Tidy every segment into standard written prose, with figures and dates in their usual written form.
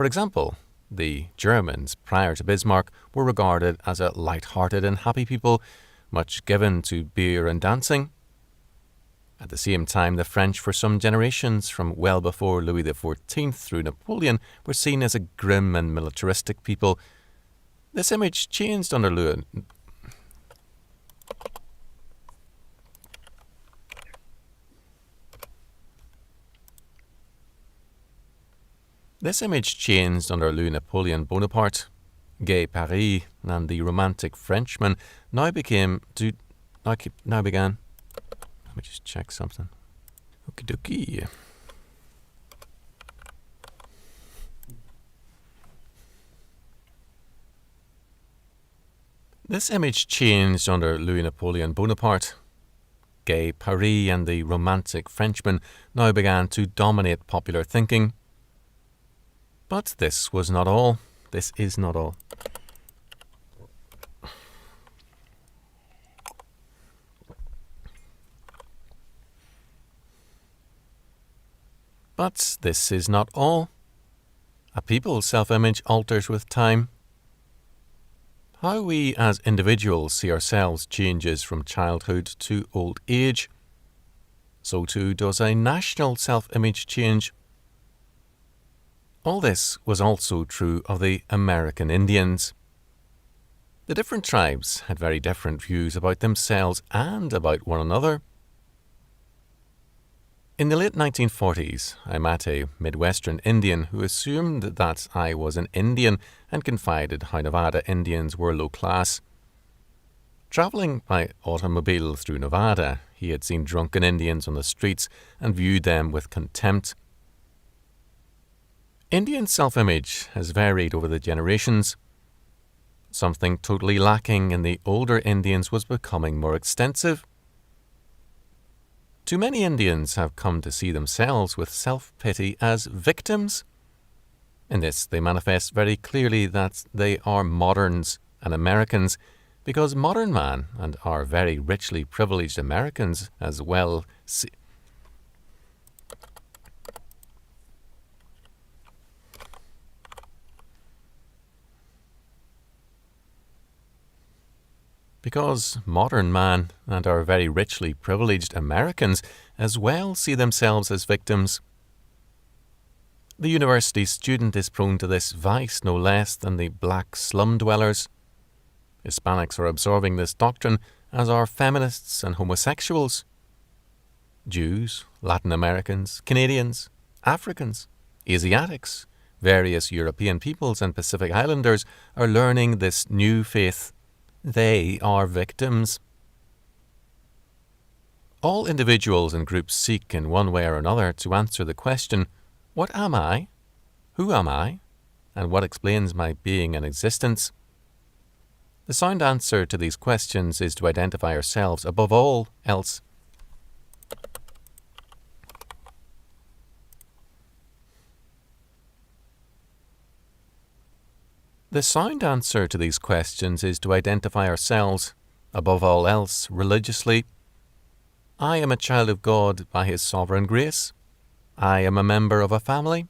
For example, the Germans prior to Bismarck were regarded as a light-hearted and happy people, much given to beer and dancing. At the same time, the French, for some generations, from well before Louis XIV through Napoleon, were seen as a grim and militaristic people. This image changed under Louis. This image changed under Louis Napoleon Bonaparte. Gay Paris and the romantic Frenchman now began. Let me just check something. Okie dokie. This image changed under Louis Napoleon Bonaparte. Gay Paris and the romantic Frenchman now began to dominate popular thinking. But this was not all. This is not all. But this is not all. A people's self-image alters with time. How we as individuals see ourselves changes from childhood to old age. So too does a national self-image change. All this was also true of the American Indians. The different tribes had very different views about themselves and about one another. In the late 1940s, I met a Midwestern Indian who assumed that I was an Indian and confided how Nevada Indians were low class. Travelling by automobile through Nevada, he had seen drunken Indians on the streets and viewed them with contempt. Indian self-image has varied over the generations. Something totally lacking in the older Indians was becoming more extensive. Too many Indians have come to see themselves with self-pity as victims. In this, they manifest very clearly that they are moderns and Americans, because modern man and our very richly privileged Americans as well see Because modern man and our very richly privileged Americans as well see themselves as victims. The university student is prone to this vice no less than the black slum dwellers. Hispanics are absorbing this doctrine, as are feminists and homosexuals. Jews, Latin Americans, Canadians, Africans, Asiatics, various European peoples and Pacific Islanders are learning this new faith. They are victims. All individuals and groups seek in one way or another to answer the question, what am I? Who am I? And what explains my being and existence? The sound answer to these questions is to identify ourselves above all else. The sound answer to these questions is to identify ourselves, above all else, religiously. I am a child of God by His sovereign grace. I am a member of a family.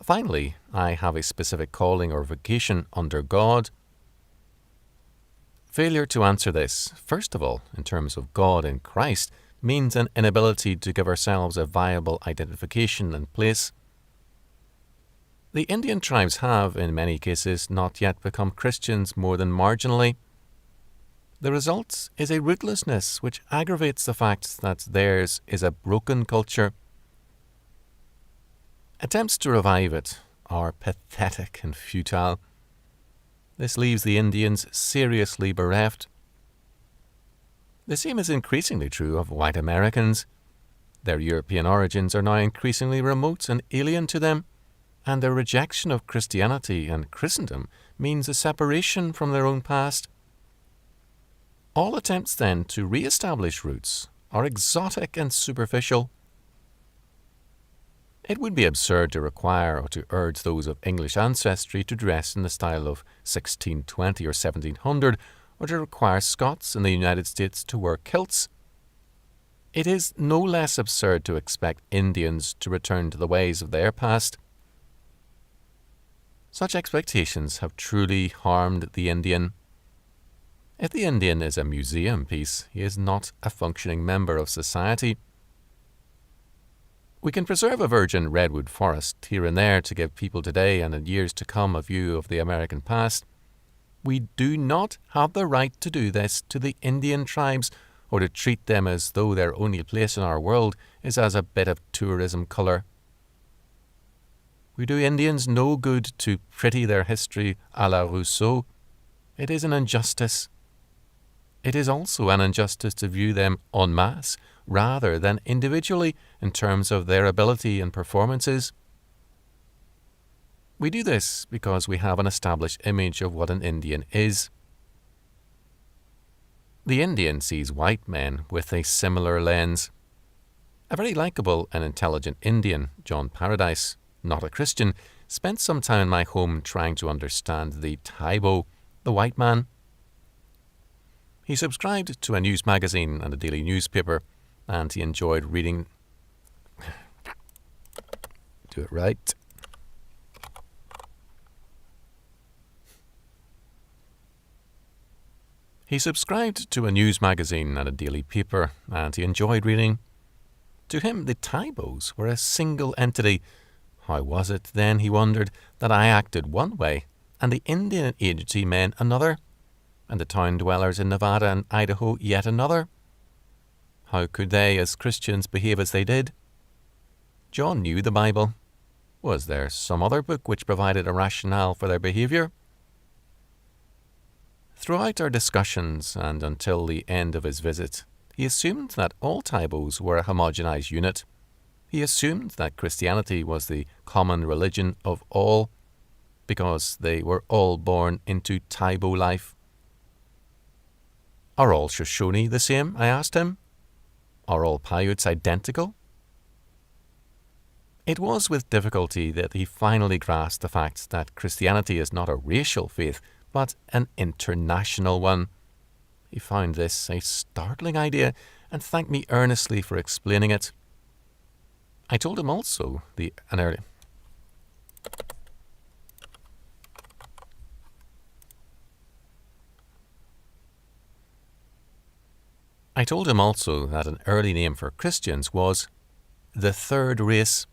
Finally, I have a specific calling or vocation under God. Failure to answer this, first of all, in terms of God in Christ, means an inability to give ourselves a viable identification and place. The Indian tribes have, in many cases, not yet become Christians more than marginally. The result is a rootlessness which aggravates the fact that theirs is a broken culture. Attempts to revive it are pathetic and futile. This leaves the Indians seriously bereft. The same is increasingly true of white Americans. Their European origins are now increasingly remote and alien to them, and their rejection of Christianity and Christendom means a separation from their own past. All attempts then to re-establish roots are exotic and superficial. It would be absurd to require or to urge those of English ancestry to dress in the style of 1620 or 1700, or to require Scots in the United States to wear kilts. It is no less absurd to expect Indians to return to the ways of their past. Such expectations have truly harmed the Indian. If the Indian is a museum piece, he is not a functioning member of society. We can preserve a virgin redwood forest here and there to give people today and in years to come a view of the American past. We do not have the right to do this to the Indian tribes or to treat them as though their only place in our world is as a bit of tourism colour. We do Indians no good to pretty their history à la Rousseau. It is an injustice. It is also an injustice to view them en masse rather than individually in terms of their ability and performances. We do this because we have an established image of what an Indian is. The Indian sees white men with a similar lens. A very likeable and intelligent Indian, John Paradise, not a Christian, spent some time in my home trying to understand the Taibo, the white man. He subscribed to a news magazine and a daily newspaper, and he enjoyed reading. Do it right. He subscribed to a news magazine and a daily paper, and he enjoyed reading. To him, the Taibos were a single entity. How was it, then, he wondered, that I acted one way, and the Indian agency men another, and the town dwellers in Nevada and Idaho yet another? How could they, as Christians, behave as they did? John knew the Bible. Was there some other book which provided a rationale for their behaviour? Throughout our discussions and until the end of his visit, he assumed that all Taibos were a homogenized unit. He assumed that Christianity was the common religion of all, because they were all born into Taibo life. Are all Shoshone the same? I asked him. Are all Paiutes identical? It was with difficulty that he finally grasped the fact that Christianity is not a racial faith, but an international one. He found this a startling idea and thanked me earnestly for explaining it. I told him also that an early name for Christians was the Third Race.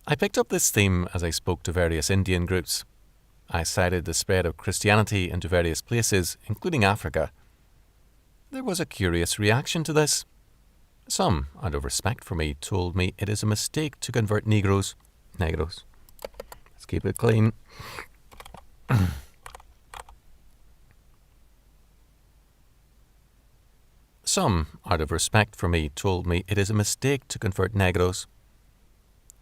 I picked up this theme as I spoke to various Indian groups. I cited the spread of Christianity into various places, including Africa. There was a curious reaction to this. Some, out of respect for me, told me it is a mistake to convert Negros. Let's keep it clean. Some, out of respect for me, told me it is a mistake to convert Negros.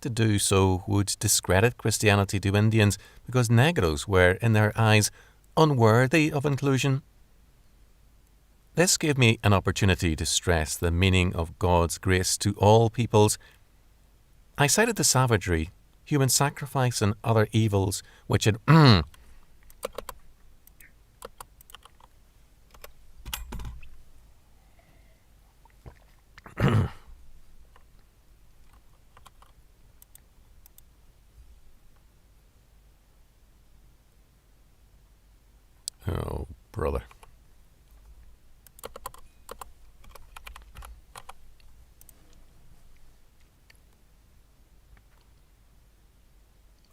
To do so would discredit Christianity to Indians because Negros were, in their eyes, unworthy of inclusion. This gave me an opportunity to stress the meaning of God's grace to all peoples. I cited the savagery, human sacrifice and other evils which had Oh, brother.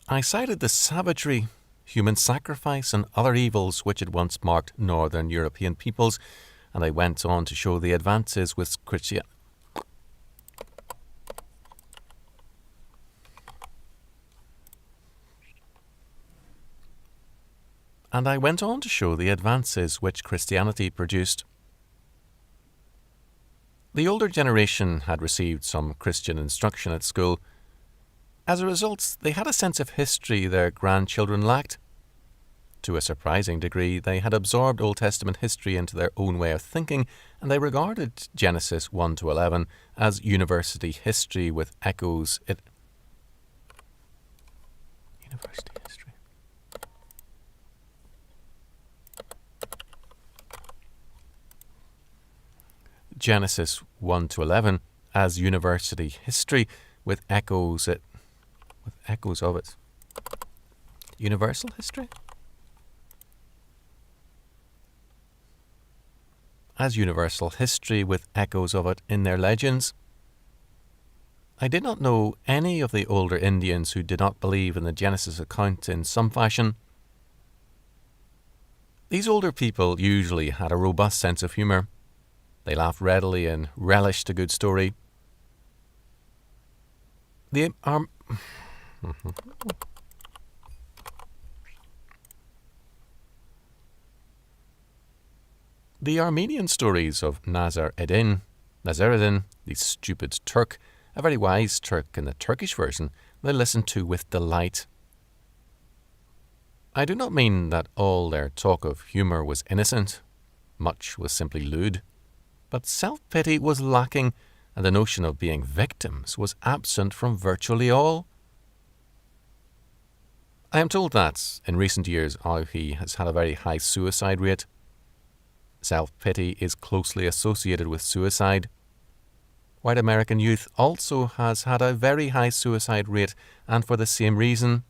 I cited the savagery, human sacrifice and other evils which had once marked northern European peoples, and I went on to show the advances with Christianity. Which Christianity produced. The older generation had received some Christian instruction at school. As a result, they had a sense of history their grandchildren lacked. To a surprising degree, they had absorbed Old Testament history into their own way of thinking, and they regarded Genesis 1 to 11 as university history with echoes. University history. Genesis 1 to 11 as university history with echoes of it. Universal history? As universal history with echoes of it in their legends. I did not know any of the older Indians who did not believe in the Genesis account in some fashion. These older people usually had a robust sense of humour. They laughed readily and relished a good story. The Armenian stories of Nasr-Eddin, the stupid Turk, a very wise Turk in the Turkish version, they listened to with delight. I do not mean that all their talk of humour was innocent. Much was simply lewd. But self-pity was lacking, and the notion of being victims was absent from virtually all. I am told that, in recent years, Aughie has had a very high suicide rate. Self-pity is closely associated with suicide. White American youth also has had a very high suicide rate, and for the same reason.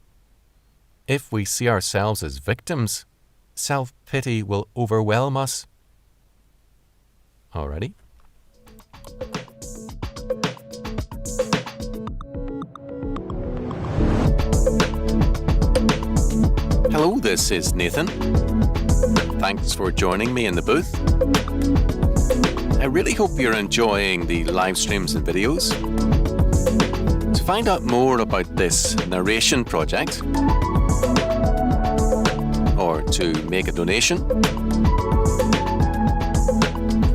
If we see ourselves as victims, self-pity will overwhelm us. Alrighty. Hello, this is Nathan. Thanks for joining me in the booth. I really hope you're enjoying the live streams and videos. To find out more about this narration project, or to make a donation,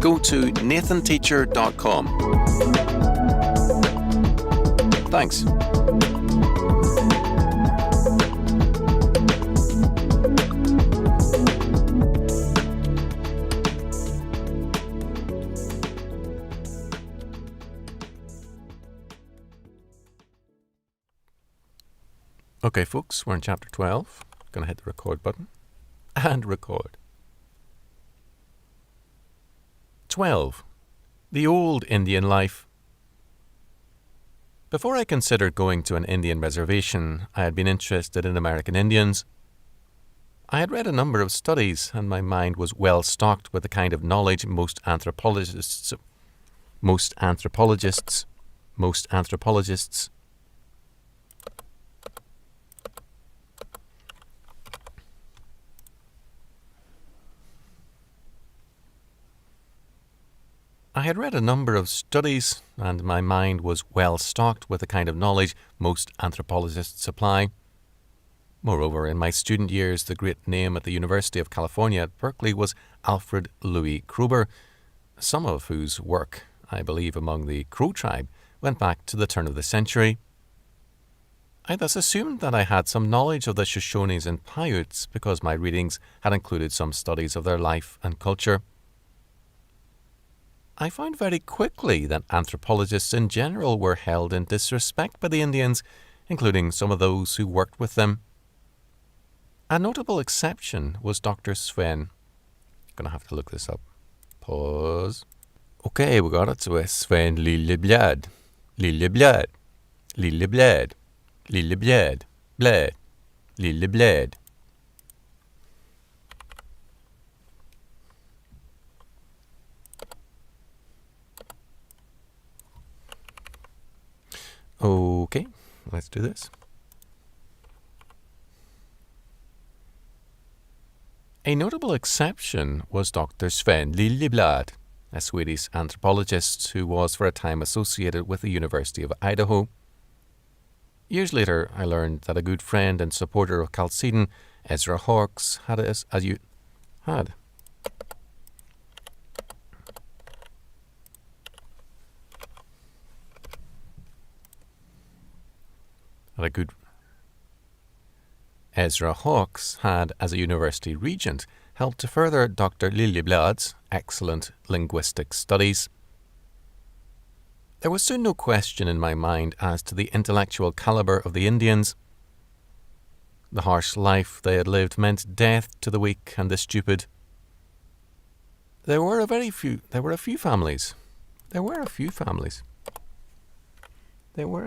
go to nathanteacher.com. Thanks. Okay, folks, we're in chapter 12. Gonna hit the record button and record. 12. The old Indian life. Before I considered going to an Indian reservation, I had been interested in American Indians. I had read a number of studies, and my mind was well stocked with the kind of knowledge most anthropologists I had read a number of studies, and my mind was well stocked with the kind of knowledge most anthropologists supply. Moreover, in my student years, the great name at the University of California at Berkeley was Alfred Louis Kroeber, some of whose work, I believe among the Crow tribe, went back to the turn of the century. I thus assumed that I had some knowledge of the Shoshones and Paiutes because my readings had included some studies of their life and culture. I found very quickly that anthropologists in general were held in disrespect by the Indians, including some of those who worked with them. A notable exception was Dr. Sven. Gonna have to look this up. Pause. Okay, we got it. So it's Sven Lilleblad. Lilleblad. Lilleblad. Lilleblad. Blad. Lilleblad. Okay, let's do this. A notable exception was Dr. Sven Lilleblad, a Swedish anthropologist who was for a time associated with the University of Idaho. Years later, I learned that a good friend and supporter of Chalcedon, Ezra Hawkes, had as a university regent, helped to further Dr. Lilleblad's excellent linguistic studies. There was soon no question in my mind as to the intellectual calibre of the Indians. The harsh life they had lived meant death to the weak and the stupid. There were a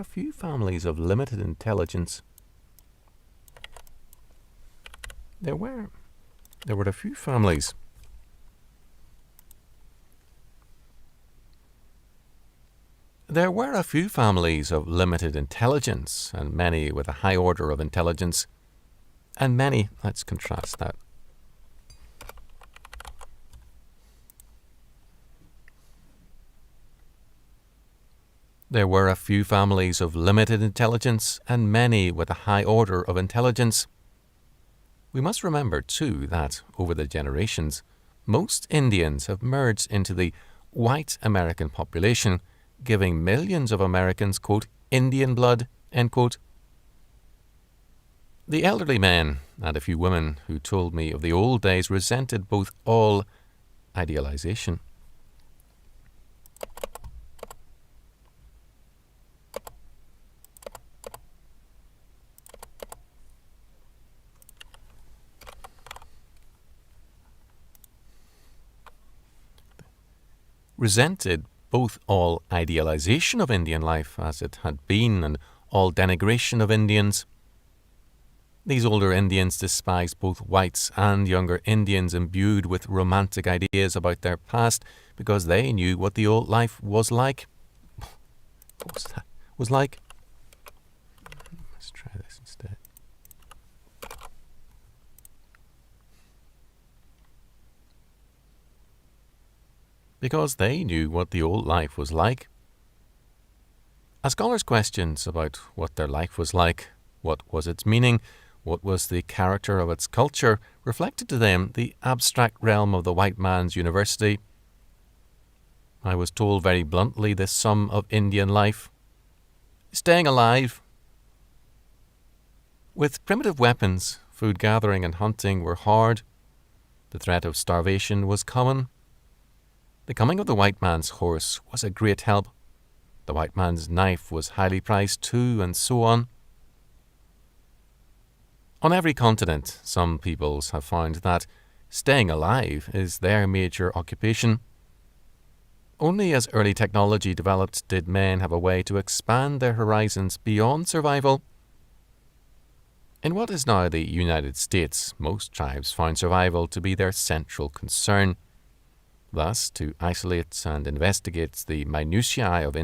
few families of limited intelligence. There were a few families. There were a few families of limited intelligence, and many with a high order of intelligence, and many, let's contrast that. There were a few families of limited intelligence, and many with a high order of intelligence. We must remember, too, that over the generations, most Indians have merged into the white American population, giving millions of Americans, quote, Indian blood, end quote. The elderly men and a few women who told me of the old days resented both all idealization. Resented both all idealization of Indian life as it had been and all denigration of Indians. These older Indians despised both whites and younger Indians imbued with romantic ideas about their past because they knew what the old life was like. What was that? Was like? Let's try this instead. Because they knew what the old life was like. A scholar's questions about what their life was like, what was its meaning, what was the character of its culture, reflected to them the abstract realm of the white man's university. I was told very bluntly the sum of Indian life. Staying alive. With primitive weapons, food gathering and hunting were hard. The threat of starvation was common. The coming of the white man's horse was a great help. The white man's knife was highly prized too, and so on. On every continent, some peoples have found that staying alive is their major occupation. Only as early technology developed did men have a way to expand their horizons beyond survival. In what is now the United States, most tribes found survival to be their central concern. Thus, to isolate and investigate the minutiae of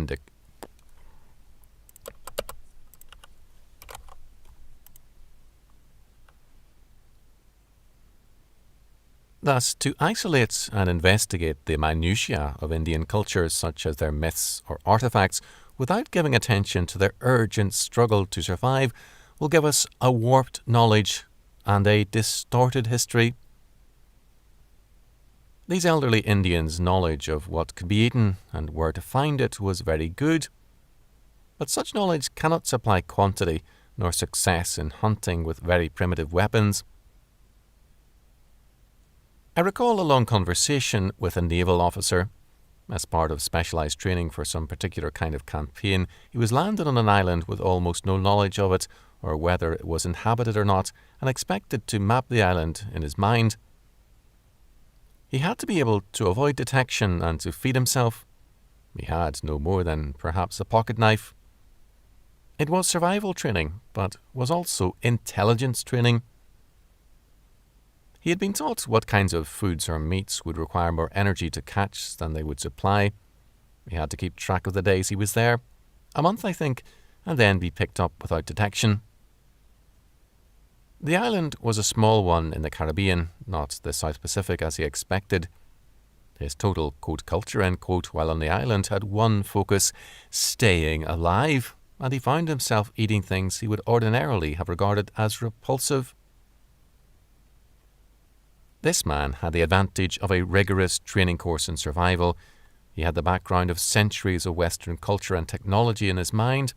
Indian cultures, such as their myths or artifacts, without giving attention to their urgent struggle to survive, will give us a warped knowledge and a distorted history. These elderly Indians' knowledge of what could be eaten and where to find it was very good, but such knowledge cannot supply quantity nor success in hunting with very primitive weapons. I recall a long conversation with a naval officer. As part of specialised training for some particular kind of campaign, he was landed on an island with almost no knowledge of it, or whether it was inhabited or not, and expected to map the island in his mind. He had to be able to avoid detection and to feed himself. He had no more than perhaps a pocket knife. It was survival training, but was also intelligence training. He had been taught what kinds of foods or meats would require more energy to catch than they would supply. He had to keep track of the days he was there, a month I think, and then be picked up without detection. The island was a small one in the Caribbean, not the South Pacific as he expected. His total, quote, culture, end quote, while on the island had one focus, staying alive, and he found himself eating things he would ordinarily have regarded as repulsive. This man had the advantage of a rigorous training course in survival. He had the background of centuries of Western culture and technology in his mind.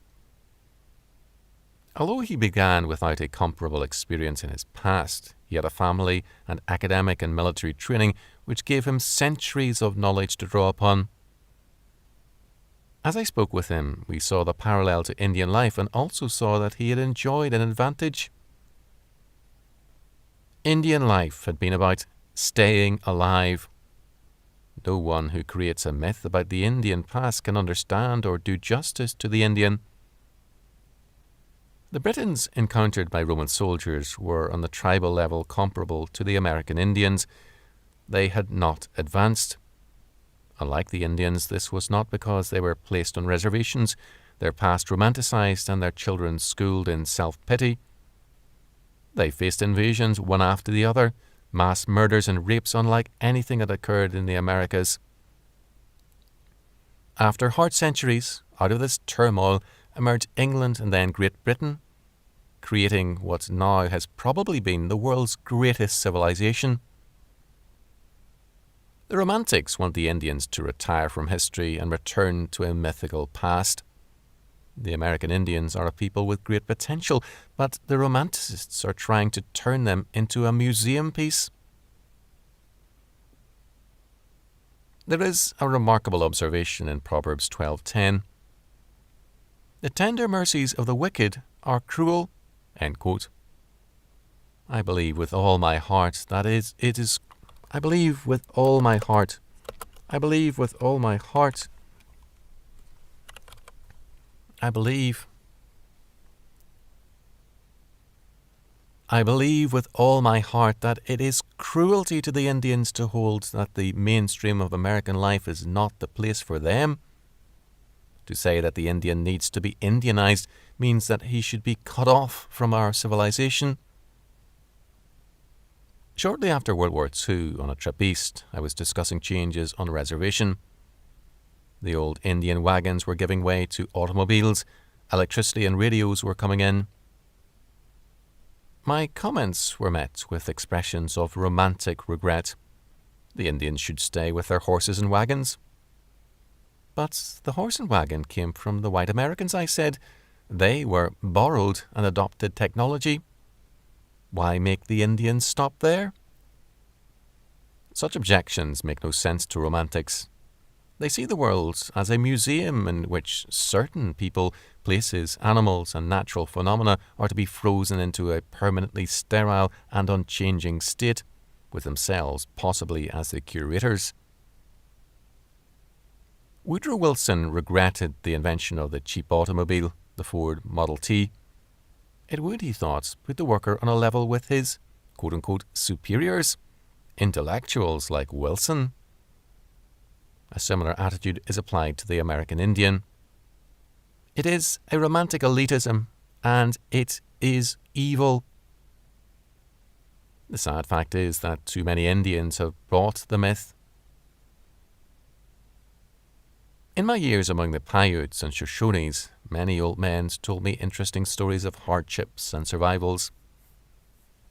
Although he began without a comparable experience in his past, he had a family and academic and military training which gave him centuries of knowledge to draw upon. As I spoke with him, we saw the parallel to Indian life and also saw that he had enjoyed an advantage. Indian life had been about staying alive. No one who creates a myth about the Indian past can understand or do justice to the Indian. The Britons encountered by Roman soldiers were on the tribal level comparable to the American Indians. They had not advanced. Unlike the Indians, this was not because they were placed on reservations, their past romanticized and their children schooled in self-pity. They faced invasions one after the other, mass murders and rapes unlike anything that occurred in the Americas. After hard centuries, out of this turmoil emerged England and then Great Britain, creating what now has probably been the world's greatest civilization. The Romantics want the Indians to retire from history and return to a mythical past. The American Indians are a people with great potential, but the Romanticists are trying to turn them into a museum piece. There is a remarkable observation in Proverbs 12:10. The tender mercies of the wicked are cruel. End quote. I believe with all my heart that it is. I believe with all my heart. I believe with all my heart. I believe with all my heart that it is cruelty to the Indians to hold that the mainstream of American life is not the place for them. To say that the Indian needs to be Indianized means that he should be cut off from our civilization. Shortly after World War II, on a trip east, I was discussing changes on a reservation. The old Indian wagons were giving way to automobiles, electricity and radios were coming in. My comments were met with expressions of romantic regret. The Indians should stay with their horses and wagons. But the horse and wagon came from the white Americans, I said. They were borrowed and adopted technology. Why make the Indians stop there? Such objections make no sense to Romantics. They see the world as a museum in which certain people, places, animals and natural phenomena are to be frozen into a permanently sterile and unchanging state, with themselves possibly as the curators. Woodrow Wilson regretted the invention of the cheap automobile, the Ford Model T. It would, he thought, put the worker on a level with his quote-unquote superiors, intellectuals like Wilson. A similar attitude is applied to the American Indian. It is a romantic elitism, and it is evil. The sad fact is that too many Indians have bought the myth. In my years among the Paiutes and Shoshones, many old men told me interesting stories of hardships and survivals.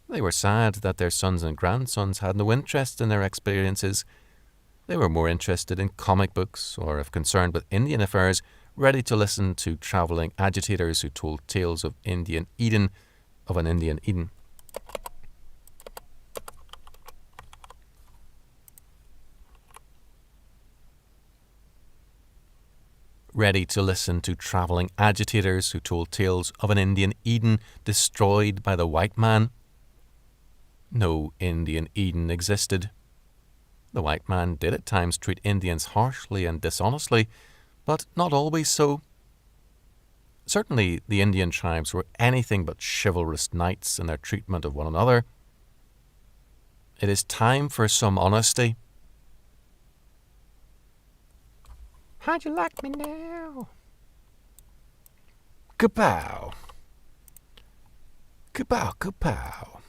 They were sad that their sons and grandsons had no interest in their experiences. They were more interested in comic books or, if concerned with Indian affairs, ready to listen to travelling agitators who told tales of an Indian Eden. Ready to listen to travelling agitators who told tales of an Indian Eden destroyed by the white man. No Indian Eden existed. The white man did at times treat Indians harshly and dishonestly, but not always so. Certainly the Indian tribes were anything but chivalrous knights in their treatment of one another. It is time for some honesty. How'd you like me now? Kapow. Kapow, kapow.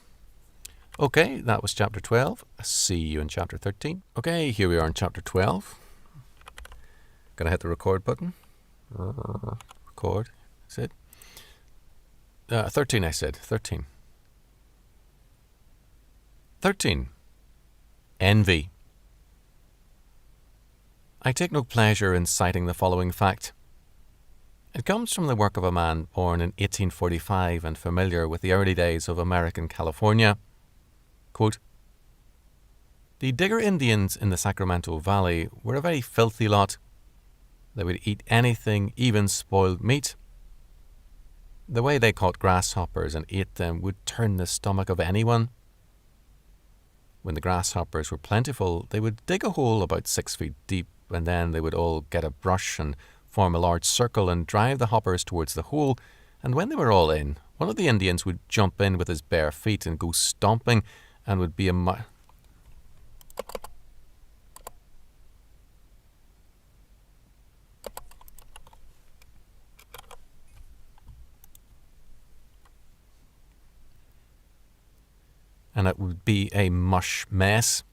Okay, that was chapter 12. I'll see you in chapter 13. Okay, here we are in chapter 12. Gonna hit the record button. Record. That's it. 13, I said. 13. 13. Envy. I take no pleasure in citing the following fact. It comes from the work of a man born in 1845 and familiar with the early days of American California. Quote, the Digger Indians in the Sacramento Valley were a very filthy lot. They would eat anything, even spoiled meat. The way they caught grasshoppers and ate them would turn the stomach of anyone. When the grasshoppers were plentiful, they would dig a hole about 6 feet deep, and then they would all get a brush and form a large circle and drive the hoppers towards the hole, and when they were all in, one of the Indians would jump in with his bare feet and go stomping, and would be and it would be a mush mess.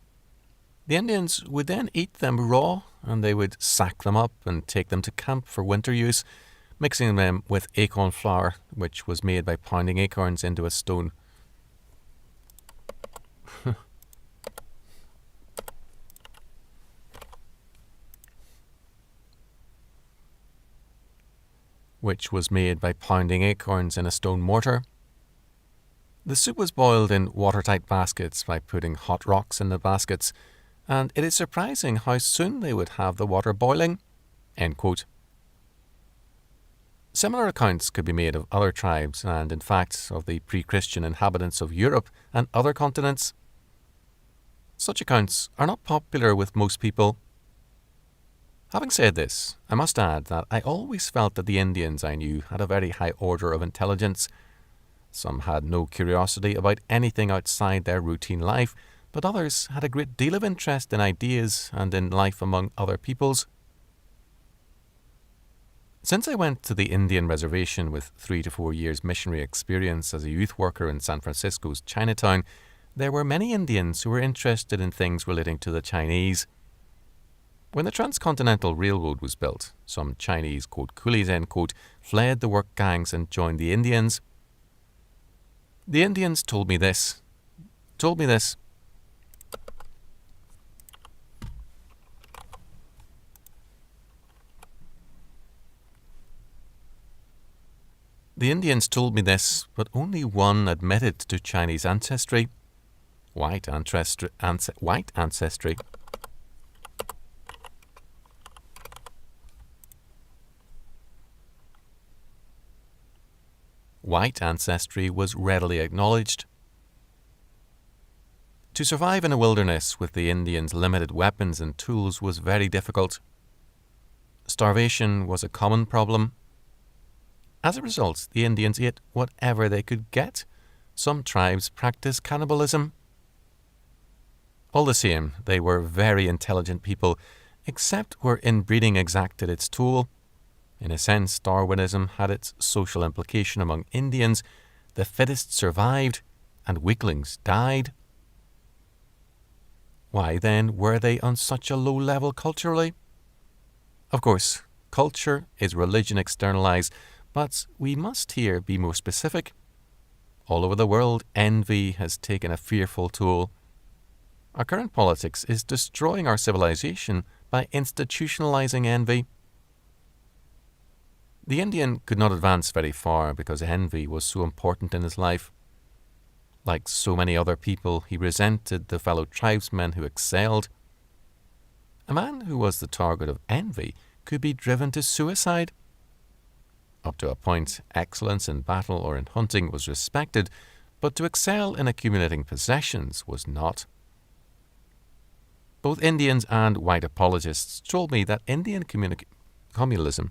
The Indians would then eat them raw, and they would sack them up and take them to camp for winter use, mixing them with acorn flour, which was made by pounding acorns into a stone. which was made by pounding acorns in a stone mortar. The soup was boiled in watertight baskets by putting hot rocks in the baskets, and it is surprising how soon they would have the water boiling. End quote. Similar accounts could be made of other tribes and, in fact, of the pre-Christian inhabitants of Europe and other continents. Such accounts are not popular with most people. Having said this, I must add that I always felt that the Indians I knew had a very high order of intelligence. Some had no curiosity about anything outside their routine life, but others had a great deal of interest in ideas and in life among other peoples. Since I went to the Indian reservation with 3 to 4 years missionary experience as a youth worker in San Francisco's Chinatown, there were many Indians who were interested in things relating to the Chinese. When the Transcontinental Railroad was built, some Chinese, quote, coolies, end quote, fled the work gangs and joined the Indians. The Indians told me this. The Indians told me this, but only one admitted to Chinese ancestry. White ancestry. White ancestry was readily acknowledged. To survive in a wilderness with the Indians' limited weapons and tools was very difficult. Starvation was a common problem. As a result, the Indians ate whatever they could get. Some tribes practiced cannibalism. All the same, they were very intelligent people, except where inbreeding exacted its toll. In a sense, Darwinism had its social implication among Indians. The fittest survived, and weaklings died. Why, then, were they on such a low level culturally? Of course, culture is religion externalized, but we must here be more specific. All over the world, envy has taken a fearful toll. Our current politics is destroying our civilization by institutionalizing envy. The Indian could not advance very far because envy was so important in his life. Like so many other people, he resented the fellow tribesmen who excelled. A man who was the target of envy could be driven to suicide. Up to a point, excellence in battle or in hunting was respected, but to excel in accumulating possessions was not. Both Indians and white apologists told me that Indian communalism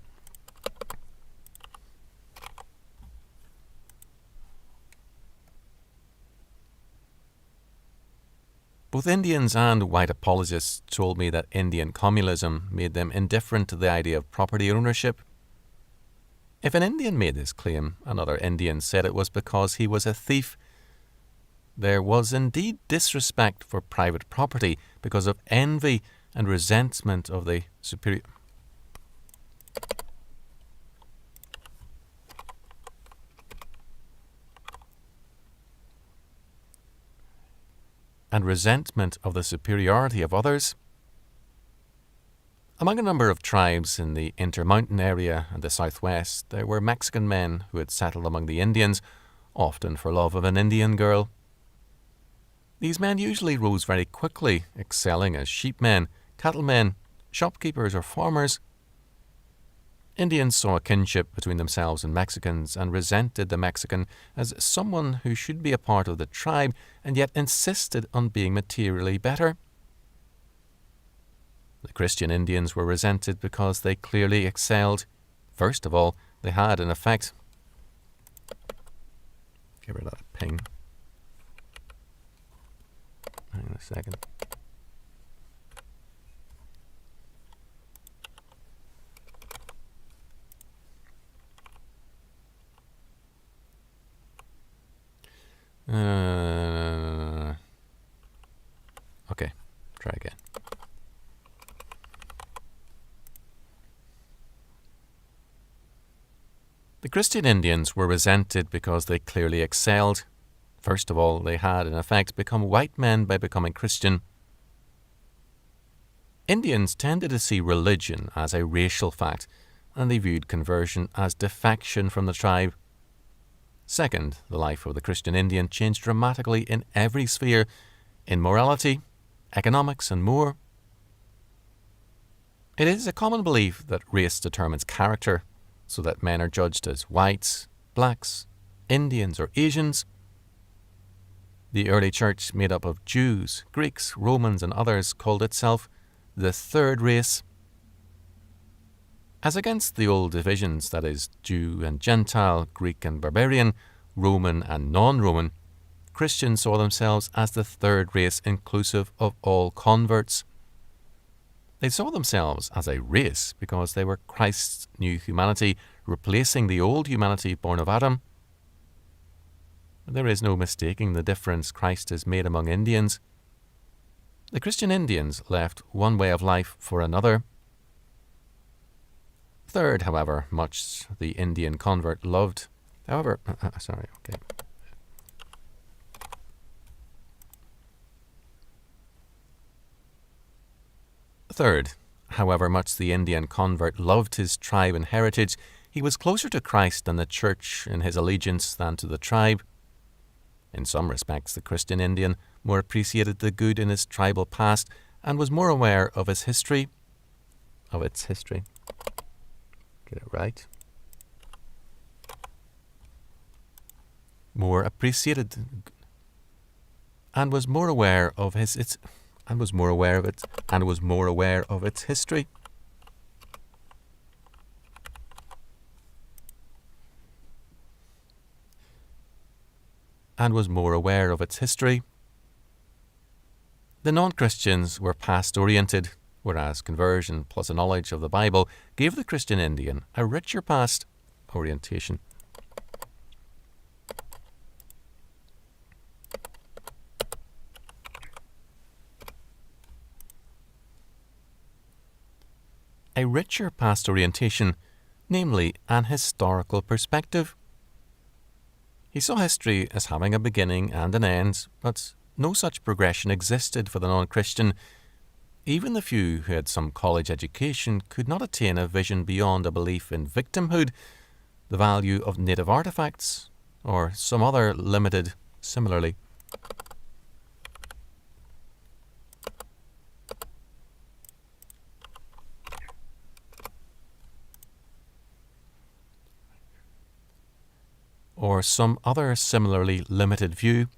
Both Indians and white apologists told me that Indian communalism made them indifferent to the idea of property ownership. If an Indian made this claim, another Indian said it was because he was a thief. There was indeed disrespect for private property because of envy and resentment of the superior. And resentment of the superiority of others. Among a number of tribes in the Intermountain area and the southwest, there were Mexican men who had settled among the Indians, often for love of an Indian girl. These men usually rose very quickly, excelling as sheepmen, cattlemen, shopkeepers or farmers. Indians saw a kinship between themselves and Mexicans and resented the Mexican as someone who should be a part of the tribe and yet insisted on being materially better. The Christian Indians were resented because they clearly excelled. First of all, they had, in effect, Get rid of that ping. Hang on a second. Okay, try again. The Christian Indians were resented because they clearly excelled. First of all, they had, in effect, become white men by becoming Christian. Indians tended to see religion as a racial fact, and they viewed conversion as defection from the tribe. Second, the life of the Christian Indian changed dramatically in every sphere, in morality, economics, and more. It is a common belief that race determines character, so that men are judged as whites, blacks, Indians, or Asians. The early church, made up of Jews, Greeks, Romans, and others, called itself the third race. As against the old divisions, that is, Jew and Gentile, Greek and barbarian, Roman and non-Roman, Christians saw themselves as the third race inclusive of all converts. They saw themselves as a race because they were Christ's new humanity, replacing the old humanity born of Adam. There is no mistaking the difference Christ has made among Indians. The Christian Indians left one way of life for another. Third, however, much the Indian convert loved. Third, however much the Indian convert loved his tribe and heritage, he was closer to Christ and the Church in his allegiance than to the tribe. In some respects, the Christian Indian more appreciated the good in his tribal past and was more aware of its history. Get it right. More appreciated and was more aware of its history. And was more aware of its history. The non-Christians were past-oriented, whereas conversion plus a knowledge of the Bible gave the Christian Indian a richer past orientation. A richer past orientation, namely an historical perspective. He saw history as having a beginning and an end, but no such progression existed for the non-Christian. Even the few who had some college education could not attain a vision beyond a belief in victimhood, the value of native artifacts, or some other limited similarly. Or some other similarly limited view.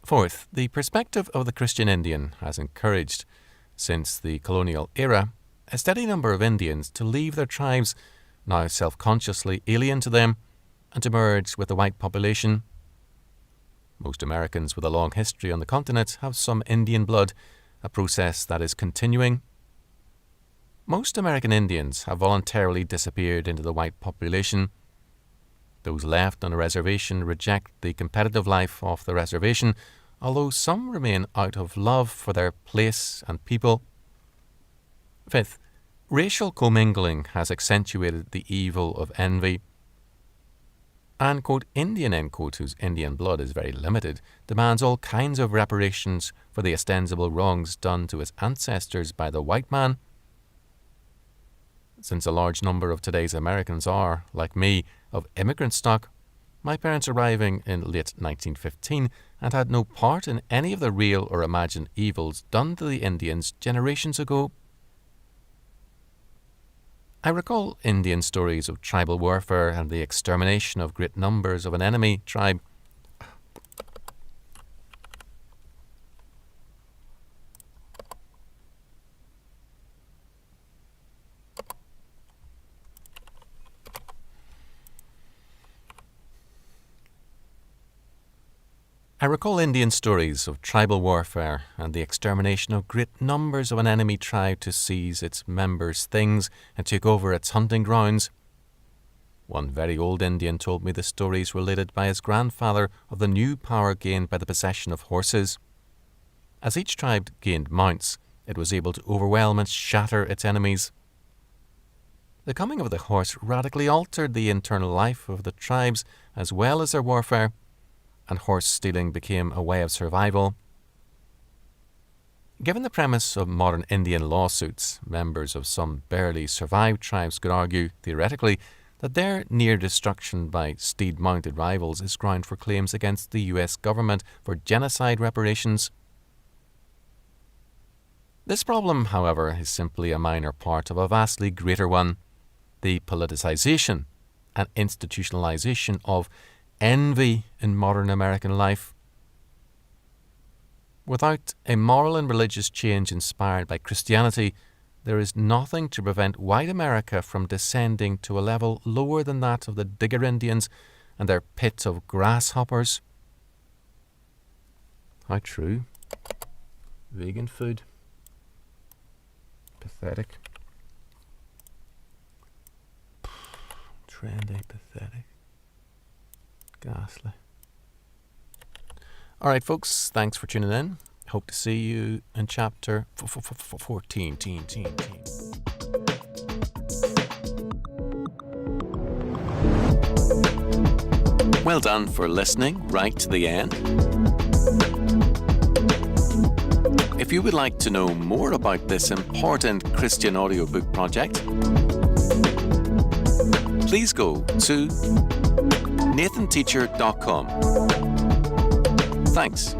Fourth, the perspective of the Christian Indian has encouraged, since the colonial era, a steady number of Indians to leave their tribes, now self-consciously alien to them, and to merge with the white population. Most Americans with a long history on the continent have some Indian blood, a process that is continuing. Most American Indians have voluntarily disappeared into the white population. Those left on a reservation reject the competitive life off the reservation, although some remain out of love for their place and people. Fifth, racial commingling has accentuated the evil of envy. And, quote, Indian, end quote, whose Indian blood is very limited, demands all kinds of reparations for the ostensible wrongs done to his ancestors by the white man. Since a large number of today's Americans are, like me, of immigrant stock, my parents arriving in late 1915 and had no part in any of the real or imagined evils done to the Indians generations ago. I recall Indian stories of tribal warfare and the extermination of great numbers of an enemy tribe. I recall Indian stories of tribal warfare and the extermination of great numbers of an enemy tribe to seize its members' things and take over its hunting grounds. One very old Indian told me the stories related by his grandfather of the new power gained by the possession of horses. As each tribe gained mounts, it was able to overwhelm and shatter its enemies. The coming of the horse radically altered the internal life of the tribes as well as their warfare, and horse stealing became a way of survival. Given the premise of modern Indian lawsuits, members of some barely survived tribes could argue, theoretically, that their near destruction by steed-mounted rivals is ground for claims against the US government for genocide reparations. This problem, however, is simply a minor part of a vastly greater one: the politicization and institutionalization of envy in modern American life. Without a moral and religious change inspired by Christianity, there is nothing to prevent white America from descending to a level lower than that of the Digger Indians and their pit of grasshoppers. How true. Vegan food. Pathetic. Trendy, pathetic. Ghastly. Alright folks, thanks for tuning in. Hope to see you in chapter 14. Well done for listening right to the end. If you would like to know more about this important Christian audiobook project, please go to nathanteacher.com. Thanks.